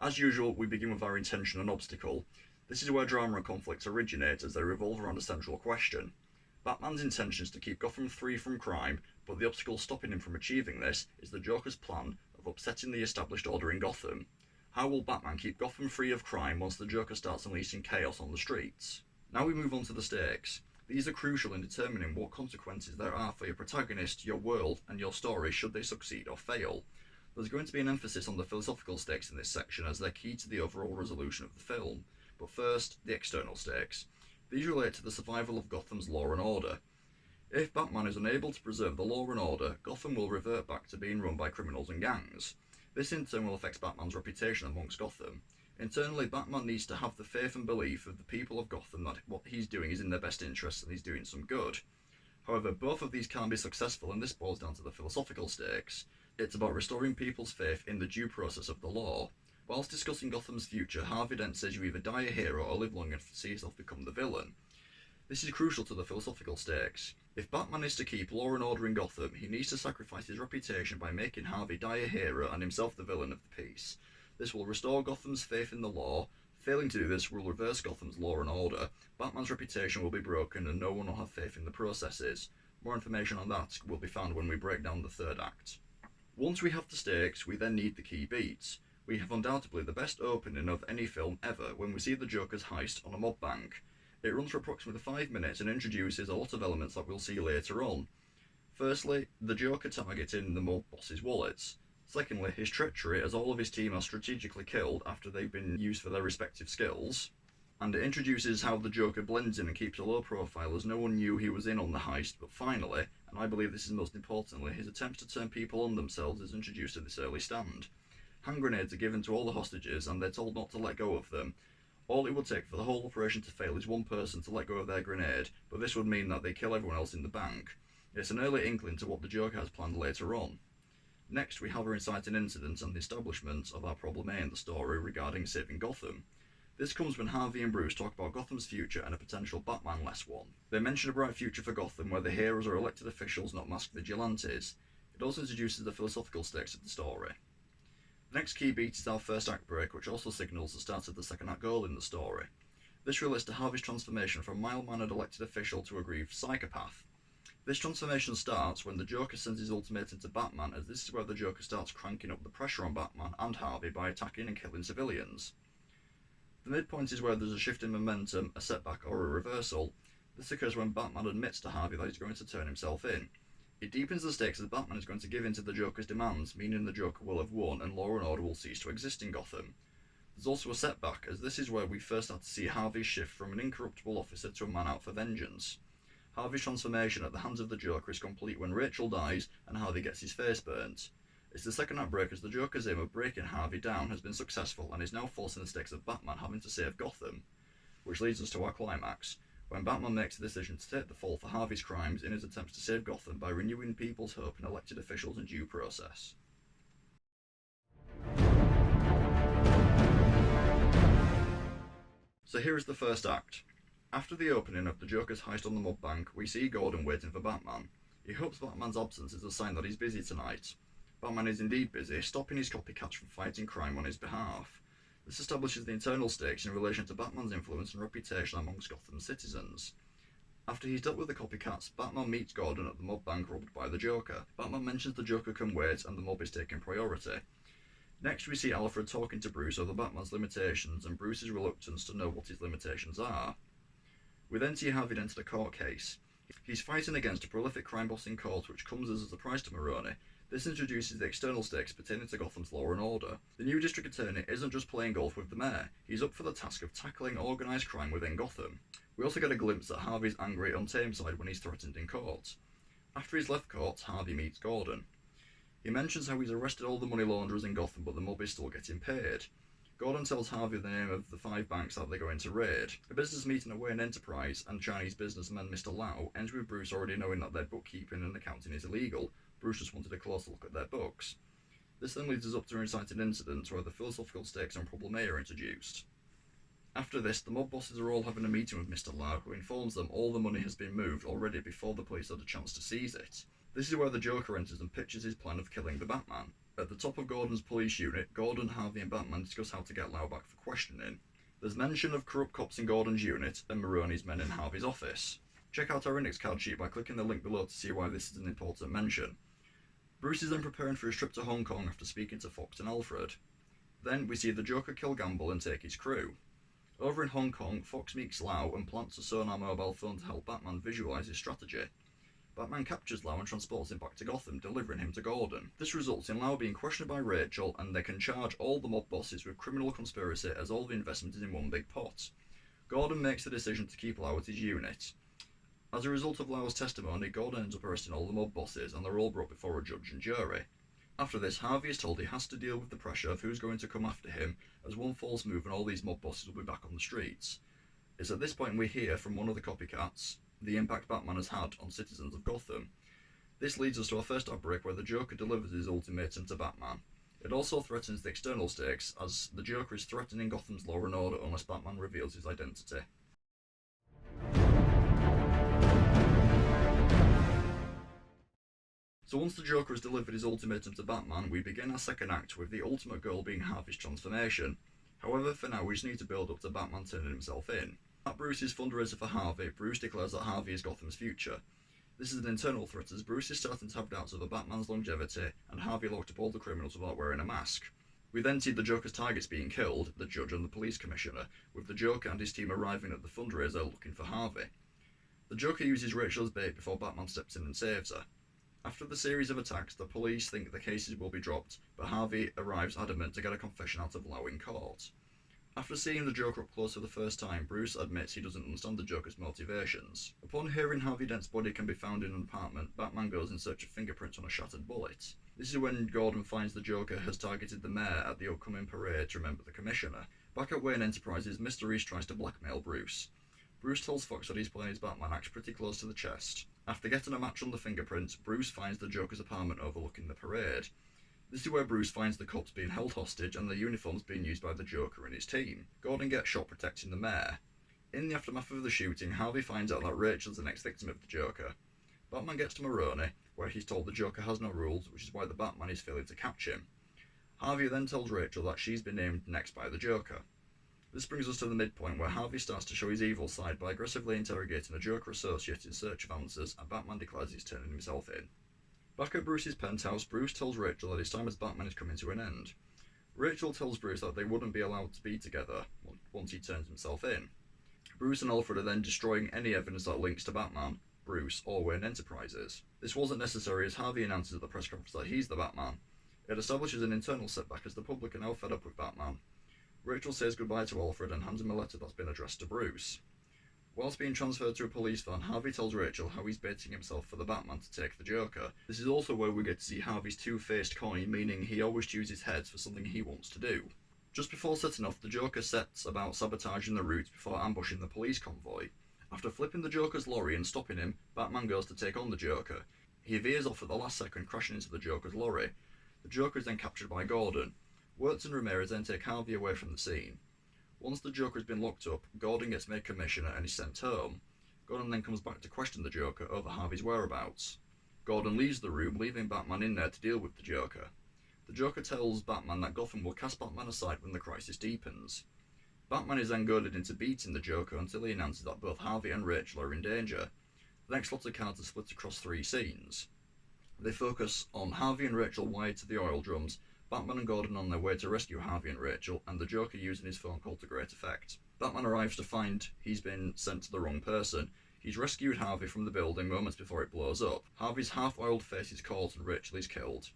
As usual, we begin with our intention and obstacle. This is where drama and conflicts originate, as they revolve around a central question. Batman's intention is to keep Gotham free from crime, but the obstacle stopping him from achieving this is the Joker's plan of upsetting the established order in Gotham. How will Batman keep Gotham free of crime once the Joker starts unleashing chaos on the streets? Now we move on to the stakes. These are crucial in determining what consequences there are for your protagonist, your world, and your story should they succeed or fail. There's going to be an emphasis on the philosophical stakes in this section as they're key to the overall resolution of the film. But first, the external stakes. These relate to the survival of Gotham's law and order. If Batman is unable to preserve the law and order, Gotham will revert back to being run by criminals and gangs. This in turn will affect Batman's reputation amongst Gotham. Internally, Batman needs to have the faith and belief of the people of Gotham that what he's doing is in their best interests and he's doing some good. However, both of these can't be successful, and this boils down to the philosophical stakes. It's about restoring people's faith in the due process of the law. Whilst discussing Gotham's future, Harvey Dent says you either die a hero or live long enough to see yourself become the villain. This is crucial to the philosophical stakes. If Batman is to keep law and order in Gotham, he needs to sacrifice his reputation by making Harvey die a hero and himself the villain of the piece. This will restore Gotham's faith in the law. Failing to do this will reverse Gotham's law and order. Batman's reputation will be broken and no one will have faith in the processes. More information on that will be found when we break down the third act. Once we have the stakes, we then need the key beats. We have undoubtedly the best opening of any film ever when we see the Joker's heist on a mob bank. It runs for approximately 5 minutes and introduces a lot of elements that we'll see later on. Firstly, the Joker targeting the mob boss's wallets. Secondly, his treachery as all of his team are strategically killed after they've been used for their respective skills. And it introduces how the Joker blends in and keeps a low profile as no one knew he was in on the heist, but finally, and I believe this is most importantly, his attempts to turn people on themselves is introduced at this early stand. Hand grenades are given to all the hostages and they're told not to let go of them. All it would take for the whole operation to fail is one person to let go of their grenade, but this would mean that they kill everyone else in the bank. It's an early inkling to what the Joker has planned later on. Next, we have our inciting incident and the establishment of our problem A in the story regarding saving Gotham. This comes when Harvey and Bruce talk about Gotham's future and a potential Batman-less one. They mention a bright future for Gotham where the heroes are elected officials, not masked vigilantes. It also introduces the philosophical stakes of the story. The next key beat is our first act break, which also signals the start of the second act goal in the story. This relates to Harvey's transformation from mild-mannered elected official to a grieved psychopath. This transformation starts when the Joker sends his ultimatum to Batman, as this is where the Joker starts cranking up the pressure on Batman and Harvey by attacking and killing civilians. The midpoint is where there's a shift in momentum, a setback or a reversal. This occurs when Batman admits to Harvey that he's going to turn himself in. It deepens the stakes as Batman is going to give in to the Joker's demands, meaning the Joker will have won and law and order will cease to exist in Gotham. There's also a setback, as this is where we first start to see Harvey's shift from an incorruptible officer to a man out for vengeance. Harvey's transformation at the hands of the Joker is complete when Rachel dies and Harvey gets his face burnt. It's the second act break as the Joker's aim of breaking Harvey down has been successful and is now forcing the stakes of Batman having to save Gotham, which leads us to our climax, when Batman makes the decision to take the fall for Harvey's crimes in his attempts to save Gotham by renewing people's hope in elected officials and due process. So here is the first act. After the opening of the Joker's heist on the mob bank, we see Gordon waiting for Batman. He hopes Batman's absence is a sign that he's busy tonight. Batman is indeed busy, stopping his copycats from fighting crime on his behalf. This establishes the internal stakes in relation to Batman's influence and reputation amongst Gotham's citizens. After he's dealt with the copycats, Batman meets Gordon at the mob bank robbed by the Joker. Batman mentions the Joker can wait and the mob is taking priority. Next we see Alfred talking to Bruce over Batman's limitations and Bruce's reluctance to know what his limitations are. We then see Harvey enter the court case. He's fighting against a prolific crime boss in court, which comes as a surprise to Maroni. This introduces the external stakes pertaining to Gotham's law and order. The new district attorney isn't just playing golf with the mayor, he's up for the task of tackling organised crime within Gotham. We also get a glimpse at Harvey's angry, untamed side when he's threatened in court. After he's left court, Harvey meets Gordon. He mentions how he's arrested all the money launderers in Gotham, but the mob is still getting paid. Gordon tells Harvey the name of the 5 banks that they're going to raid. A business meeting at Wayne Enterprise and Chinese businessman Mr. Lau ends with Bruce already knowing that their bookkeeping and accounting is illegal. Bruce just wanted a closer look at their books. This then leads us up to an inciting incident where the philosophical stakes and problem A are introduced. After this, the mob bosses are all having a meeting with Mr. Lau, who informs them all the money has been moved already before the police had a chance to seize it. This is where the Joker enters and pitches his plan of killing the Batman. At the top of Gordon's police unit, Gordon, Harvey and Batman discuss how to get Lau back for questioning. There's mention of corrupt cops in Gordon's unit and Maroni's men in Harvey's office. Check out our index card sheet by clicking the link below to see why this is an important mention. Bruce is then preparing for his trip to Hong Kong after speaking to Fox and Alfred. Then we see the Joker kill Gamble and take his crew. Over in Hong Kong, Fox meets Lau and plants a sonar mobile phone to help Batman visualise his strategy. Batman captures Lau and transports him back to Gotham, delivering him to Gordon. This results in Lau being questioned by Rachel, and they can charge all the mob bosses with criminal conspiracy as all the investment is in one big pot. Gordon makes the decision to keep Lau at his unit. As a result of Lau's testimony, Gordon ends up arresting all the mob bosses, and they're all brought before a judge and jury. After this, Harvey is told he has to deal with the pressure of who's going to come after him, as one false move and all these mob bosses will be back on the streets. It's at this point we hear from one of the copycats the impact Batman has had on citizens of Gotham. This leads us to our first outbreak where the Joker delivers his ultimatum to Batman. It also threatens the external stakes, as the Joker is threatening Gotham's law and order unless Batman reveals his identity. So once the Joker has delivered his ultimatum to Batman, we begin our second act with the ultimate goal being Harvey's transformation. However, for now we just need to build up to Batman turning himself in. At Bruce's fundraiser for Harvey, Bruce declares that Harvey is Gotham's future. This is an internal threat as Bruce is starting to have doubts over Batman's longevity, and Harvey locked up all the criminals without wearing a mask. We then see the Joker's targets being killed, the judge and the police commissioner, with the Joker and his team arriving at the fundraiser looking for Harvey. The Joker uses Rachel as bait before Batman steps in and saves her. After the series of attacks, the police think the cases will be dropped, but Harvey arrives adamant to get a confession out of Lau in court. After seeing the Joker up close for the first time, Bruce admits he doesn't understand the Joker's motivations. Upon hearing Harvey Dent's body can be found in an apartment, Batman goes in search of fingerprints on a shattered bullet. This is when Gordon finds the Joker has targeted the mayor at the upcoming parade to remember the commissioner. Back at Wayne Enterprises, Mr. East tries to blackmail Bruce. Bruce tells Fox that he's playing his Batman axe pretty close to the chest. After getting a match on the fingerprints, Bruce finds the Joker's apartment overlooking the parade. This is where Bruce finds the cops being held hostage and the uniforms being used by the Joker and his team. Gordon gets shot protecting the mayor. In the aftermath of the shooting, Harvey finds out that Rachel's the next victim of the Joker. Batman gets to Maroni, where he's told the Joker has no rules, which is why the Batman is failing to catch him. Harvey then tells Rachel that she's been named next by the Joker. This brings us to the midpoint where Harvey starts to show his evil side by aggressively interrogating a Joker associate in search of answers, and Batman declares he's turning himself in. Back at Bruce's penthouse, Bruce tells Rachel that his time as Batman is coming to an end. Rachel tells Bruce that they wouldn't be allowed to be together once he turns himself in. Bruce and Alfred are then destroying any evidence that links to Batman, Bruce, or Wayne Enterprises. This wasn't necessary as Harvey announces at the press conference that he's the Batman. It establishes an internal setback as the public are now fed up with Batman. Rachel says goodbye to Alfred and hands him a letter that's been addressed to Bruce. Whilst being transferred to a police van, Harvey tells Rachel how he's baiting himself for the Batman to take the Joker. This is also where we get to see Harvey's two-faced coin, meaning he always chooses heads for something he wants to do. Just before setting off, the Joker sets about sabotaging the route before ambushing the police convoy. After flipping the Joker's lorry and stopping him, Batman goes to take on the Joker. He veers off at the last second, crashing into the Joker's lorry. The Joker is then captured by Gordon. Wirtz and Ramirez then take Harvey away from the scene. Once the Joker has been locked up, Gordon gets made commissioner and is sent home. Gordon then comes back to question the Joker over Harvey's whereabouts. Gordon leaves the room, leaving Batman in there to deal with the Joker. The Joker tells Batman that Gotham will cast Batman aside when the crisis deepens. Batman is then goaded into beating the Joker until he announces that both Harvey and Rachel are in danger. The next lot of cards are split across 3 scenes. They focus on Harvey and Rachel wired to the oil drums, Batman and Gordon on their way to rescue Harvey and Rachel, and the Joker using his phone call to great effect. Batman arrives to find he's been sent to the wrong person. He's rescued Harvey from the building moments before it blows up. Harvey's half-oiled face is caught and Rachel is killed.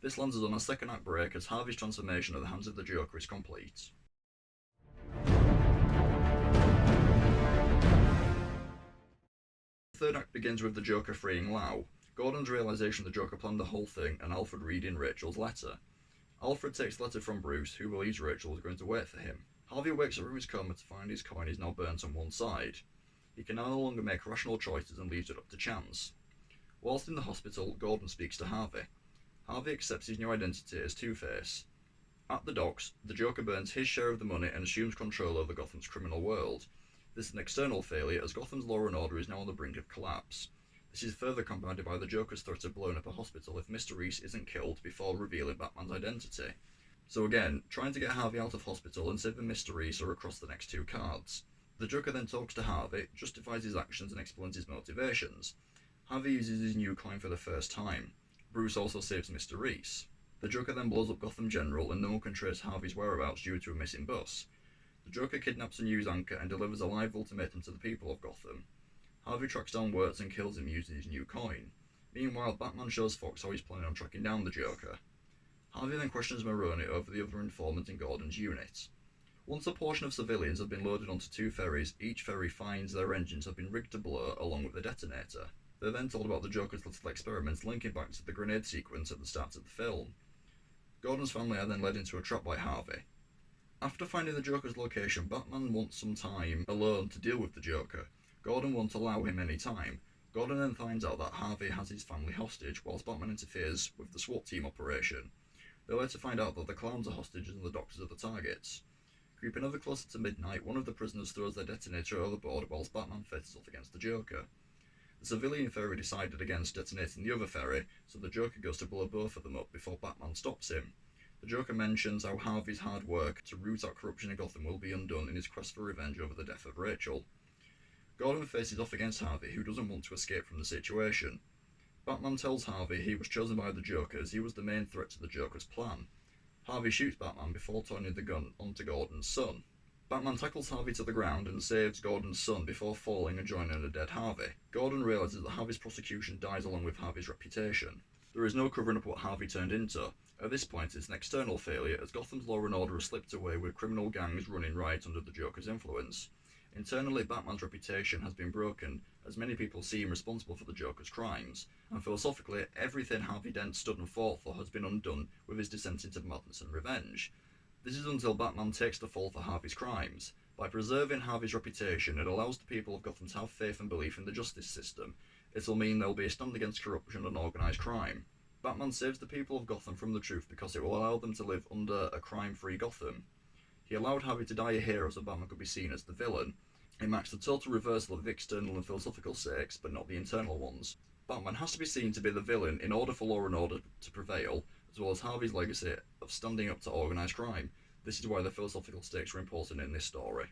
This lands us on a second act break as Harvey's transformation at the hands of the Joker is complete. The third act begins with the Joker freeing Lau, Gordon's realisation the Joker planned the whole thing, and Alfred reading Rachel's letter. Alfred takes the letter from Bruce, who believes Rachel is going to wait for him. Harvey wakes up from his coma to find his coin is now burnt on one side. He can no longer make rational choices and leaves it up to chance. Whilst in the hospital, Gordon speaks to Harvey. Harvey accepts his new identity as Two-Face. At the docks, the Joker burns his share of the money and assumes control over Gotham's criminal world. This is an external failure as Gotham's law and order is now on the brink of collapse. This is further compounded by the Joker's threat of blowing up a hospital if Mr. Reese isn't killed before revealing Batman's identity. So again, trying to get Harvey out of hospital and saving Mr. Reese are across the next two cards. The Joker then talks to Harvey, justifies his actions and explains his motivations. Harvey uses his new coin for the first time. Bruce also saves Mr. Reese. The Joker then blows up Gotham General and no one can trace Harvey's whereabouts due to a missing bus. The Joker kidnaps a news anchor and delivers a live ultimatum to the people of Gotham. Harvey tracks down Wirtz and kills him using his new coin. Meanwhile, Batman shows Fox how he's planning on tracking down the Joker. Harvey then questions Maroni over the other informant in Gordon's unit. Once a portion of civilians have been loaded onto two ferries, each ferry finds their engines have been rigged to blow along with the detonator. They're then told about the Joker's little experiments linking back to the grenade sequence at the start of the film. Gordon's family are then led into a trap by Harvey. After finding the Joker's location, Batman wants some time alone to deal with the Joker. Gordon won't allow him any time. Gordon then finds out that Harvey has his family hostage, whilst Batman interferes with the SWAT team operation. They later find out that the clowns are hostages and the doctors are the targets. Creeping ever closer to midnight, one of the prisoners throws their detonator overboard whilst Batman faces off against the Joker. The civilian ferry decided against detonating the other ferry, so the Joker goes to blow both of them up before Batman stops him. The Joker mentions how Harvey's hard work to root out corruption in Gotham will be undone in his quest for revenge over the death of Rachel. Gordon faces off against Harvey, who doesn't want to escape from the situation. Batman tells Harvey he was chosen by the Joker as he was the main threat to the Joker's plan. Harvey shoots Batman before turning the gun onto Gordon's son. Batman tackles Harvey to the ground and saves Gordon's son before falling and joining a dead Harvey. Gordon realises that Harvey's prosecution dies along with Harvey's reputation. There is no covering up what Harvey turned into. At this point, it's an external failure as Gotham's law and order has slipped away with criminal gangs running riot under the Joker's influence. Internally, Batman's reputation has been broken, as many people see him responsible for the Joker's crimes, and philosophically, everything Harvey Dent stood and fought for has been undone with his descent into madness and revenge. This is until Batman takes the fall for Harvey's crimes. By preserving Harvey's reputation, it allows the people of Gotham to have faith and belief in the justice system. It'll mean there'll be a stand against corruption and organised crime. Batman saves the people of Gotham from the truth because it will allow them to live under a crime-free Gotham. He allowed Harvey to die a hero so Batman could be seen as the villain. It marks the total reversal of the external and philosophical stakes, but not the internal ones. Batman has to be seen to be the villain in order for law and order to prevail, as well as Harvey's legacy of standing up to organised crime. This is why the philosophical stakes are important in this story.